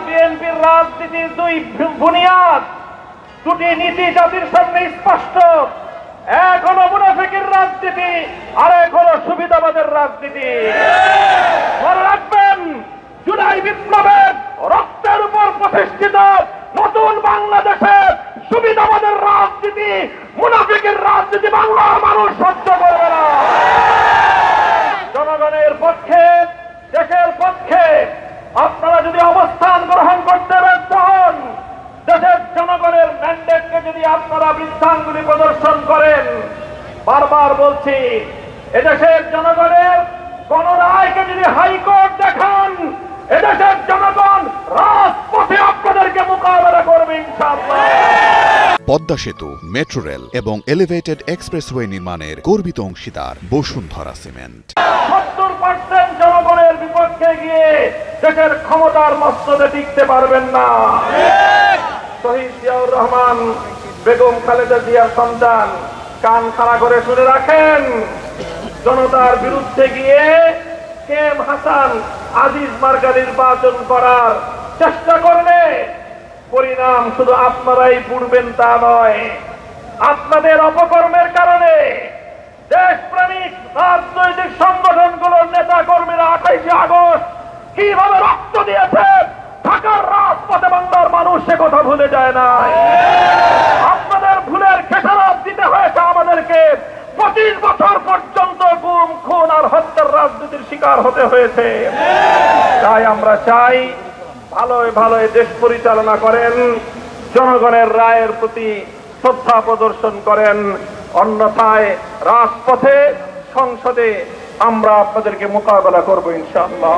বিএনপির রাজনীতির দুই বুনিয়াদ, দুটি নীতি জাতির সামনে স্পষ্ট। এক হলো মুনাফিকের রাজনীতি, আর এক হলো সুবিধাবাদের রাজনীতি। মনে রাখবেন, জুলাই বিপ্লবের রক্তের উপর প্রতিষ্ঠিত নতুন বাংলাদেশের সুবিধাবাদের রাজনীতি, মুনাফিকের রাজনীতি বাংলার মানুষ সহ্য করবে না। জনগণের পক্ষে, দেশের পক্ষে আপনারা যদি অবস্থান গ্রহণ করতে ব্যর্থ হন, দেশের জনগণের ম্যান্ডেটকে যদি আপনারা বৃদ্ধাঙ্গুলি প্রদর্শন করেন, বারবার বলছি, এদেশের জনগণের গণরায়কে যদি হাইকোর্ট দেখান, এদেশের জনগণ রাজপথে আপনাদেরকে মোকাবেলা করবে ইনশাআল্লাহ। পদ্মা সেতু, মেট্রো রেল এবং এলিভেটেড এক্সপ্রেসওয়ে নির্মাণের গর্বিত অংশীদার বসুন্ধরা সিমেন্ট। 70% জনগণের বিপক্ষে গিয়ে দেশের ক্ষমতার মস্তদে টিকতে পারবেন না। শহীদ জিয়াউর রহমান, বেগম খালেদা জিয়ার সন্তান, কান খাড়া করে শুনে রাখেন, জনতার বিরুদ্ধে গিয়ে কেম হাসান আজিজ মার্কা নির্বাচন করার চেষ্টা করলে পরিণাম শুধু আপনারাই পুড়বেন তা নয়, আপনাদের অপকর্মের কারণে দেশপ্রেমিক রাজনৈতিক সংগঠনগুলোর নেতা কর্মীরা 28 আগস্ট কিভাবে রক্ত দিয়েছে ঢাকার রাজপথে বাংলার মানুষ সে কথা ভুলে যায় না। আপনাদের ভুলের খেসারত দিতে হয়েছে আমাদেরকে। 25 বছর পর্যন্ত গুম, খুন আর হত্যার রাজনীতির শিকার হতে হয়েছে। তাই আমরা চাই ভালোই ভালোই দেশ পরিচালনা করেন, জনগণের রায়ের প্রতি শ্রদ্ধা প্রদর্শন করেন, অন্যথায় রাজপথে, সংসদে আমরা আপনাদেরকে মোকাবেলা করবো ইনশাআল্লাহ।